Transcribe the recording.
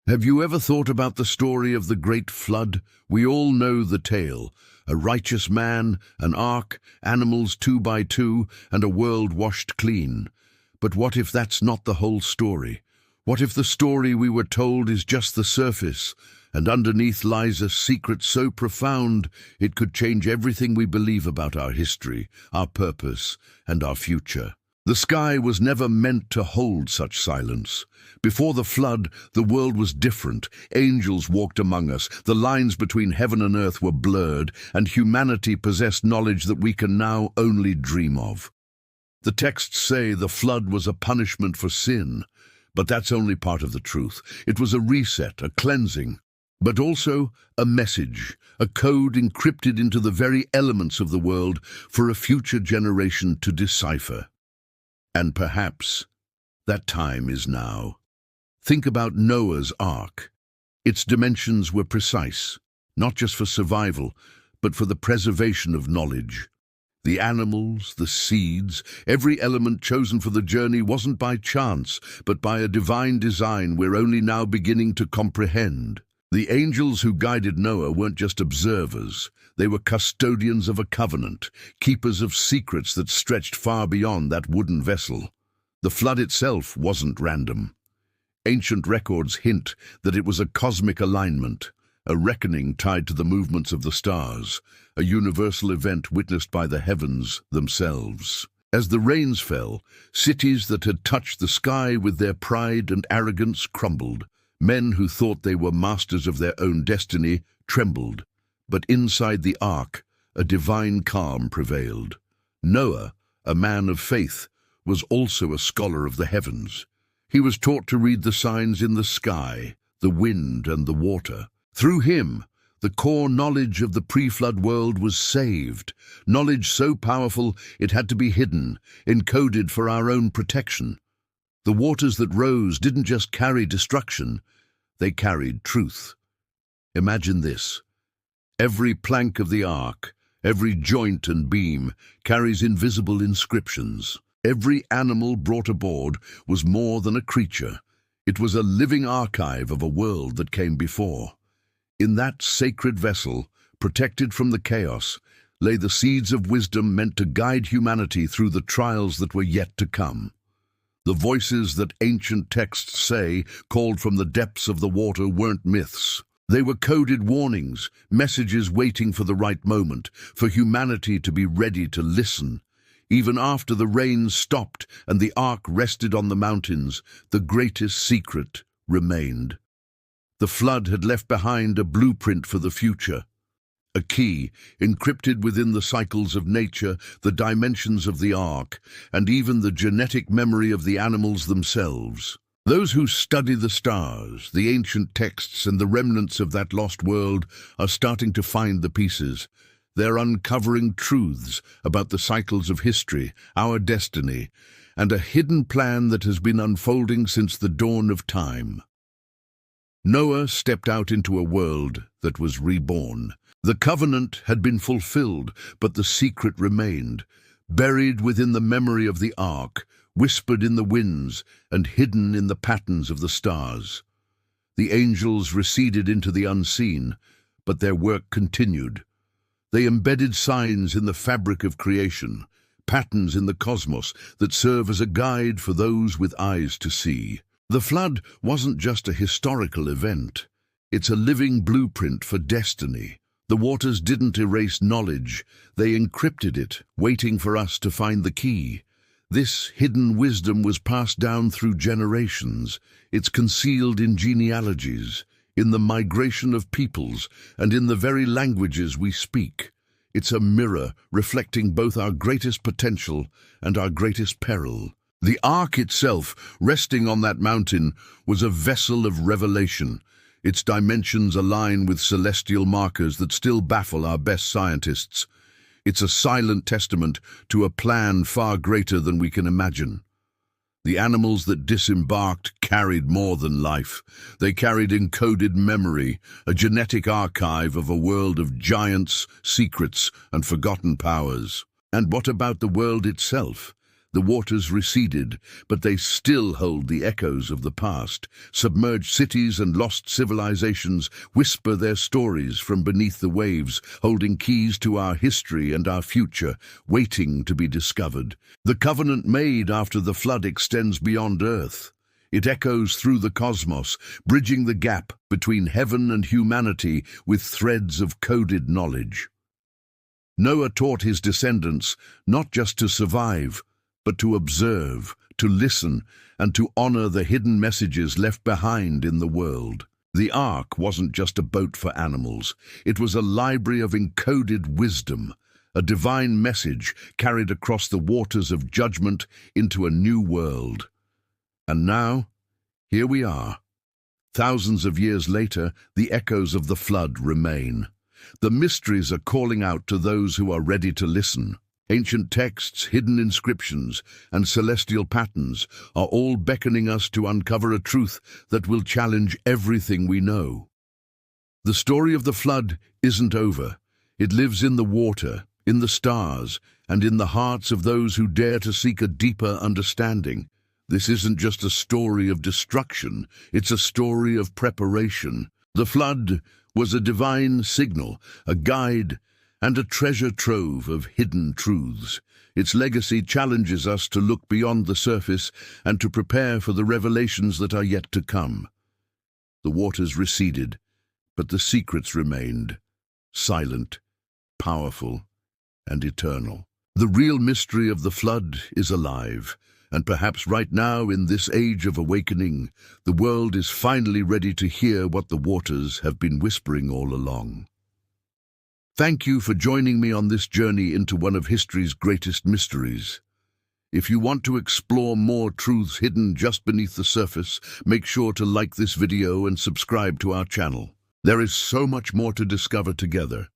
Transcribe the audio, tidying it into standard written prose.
Have you ever thought about the story of the Great Flood? We all know the tale. A righteous man, an ark, animals 2 by 2, and a world washed clean. But what if that's not the whole story? What if the story we were told is just the surface, and underneath lies a secret so profound it could change everything we believe about our history, our purpose, and our future? The sky was never meant to hold such silence. Before the flood, the world was different. Angels walked among us, the lines between heaven and earth were blurred, and humanity possessed knowledge that we can now only dream of. The texts say the flood was a punishment for sin, but that's only part of the truth. It was a reset, a cleansing, but also a message, a code encrypted into the very elements of the world for a future generation to decipher. And perhaps that time is now. Think about Noah's Ark. Its dimensions were precise, not just for survival, but for the preservation of knowledge. The animals, the seeds, every element chosen for the journey wasn't by chance, but by a divine design we're only now beginning to comprehend. The angels who guided Noah weren't just observers. They were custodians of a covenant, keepers of secrets that stretched far beyond that wooden vessel. The flood itself wasn't random. Ancient records hint that it was a cosmic alignment, a reckoning tied to the movements of the stars, a universal event witnessed by the heavens themselves. As the rains fell, cities that had touched the sky with their pride and arrogance crumbled. Men who thought they were masters of their own destiny trembled. But inside the ark, a divine calm prevailed. Noah, a man of faith, was also a scholar of the heavens. He was taught to read the signs in the sky, the wind and the water. Through him, the core knowledge of the pre-flood world was saved, knowledge so powerful it had to be hidden, encoded for our own protection. The waters that rose didn't just carry destruction, they carried truth. Imagine this. Every plank of the ark, every joint and beam, carries invisible inscriptions. Every animal brought aboard was more than a creature. It was a living archive of a world that came before. In that sacred vessel, protected from the chaos, lay the seeds of wisdom meant to guide humanity through the trials that were yet to come. The voices that ancient texts say called from the depths of the water weren't myths. They were coded warnings, messages waiting for the right moment, for humanity to be ready to listen. Even after the rain stopped and the ark rested on the mountains, the greatest secret remained. The flood had left behind a blueprint for the future. A key, encrypted within the cycles of nature, the dimensions of the ark, and even the genetic memory of the animals themselves. Those who study the stars, the ancient texts, and the remnants of that lost world are starting to find the pieces. They're uncovering truths about the cycles of history, our destiny, and a hidden plan that has been unfolding since the dawn of time. Noah stepped out into a world that was reborn. The covenant had been fulfilled, but the secret remained, buried within the memory of the ark, whispered in the winds, and hidden in the patterns of the stars. The angels receded into the unseen, but their work continued. They embedded signs in the fabric of creation, patterns in the cosmos that serve as a guide for those with eyes to see. The flood wasn't just a historical event. It's a living blueprint for destiny. The waters didn't erase knowledge. They encrypted it, waiting for us to find the key. This hidden wisdom was passed down through generations. It's concealed in genealogies, in the migration of peoples, and in the very languages we speak. It's a mirror reflecting both our greatest potential and our greatest peril. The ark itself, resting on that mountain, was a vessel of revelation. Its dimensions align with celestial markers that still baffle our best scientists. It's a silent testament to a plan far greater than we can imagine. The animals that disembarked carried more than life. They carried encoded memory, a genetic archive of a world of giants, secrets, and forgotten powers. And what about the world itself? The waters receded, but they still hold the echoes of the past. Submerged cities and lost civilizations whisper their stories from beneath the waves, holding keys to our history and our future, waiting to be discovered. The covenant made after the flood extends beyond Earth. It echoes through the cosmos, bridging the gap between heaven and humanity with threads of coded knowledge. Noah taught his descendants not just to survive, but to observe, to listen, and to honor the hidden messages left behind in the world. The ark wasn't just a boat for animals. It was a library of encoded wisdom, a divine message carried across the waters of judgment into a new world. And now, here we are. Thousands of years later, the echoes of the flood remain. The mysteries are calling out to those who are ready to listen. Ancient texts, hidden inscriptions, and celestial patterns are all beckoning us to uncover a truth that will challenge everything we know. The story of the flood isn't over. It lives in the water, in the stars, and in the hearts of those who dare to seek a deeper understanding. This isn't just a story of destruction, it's a story of preparation. The flood was a divine signal, a guide, and a treasure trove of hidden truths. Its legacy challenges us to look beyond the surface and to prepare for the revelations that are yet to come. The waters receded, but the secrets remained, silent, powerful, and eternal. The real mystery of the flood is alive, and perhaps right now, in this age of awakening, the world is finally ready to hear what the waters have been whispering all along. Thank you for joining me on this journey into one of history's greatest mysteries. If you want to explore more truths hidden just beneath the surface, make sure to like this video and subscribe to our channel. There is so much more to discover together.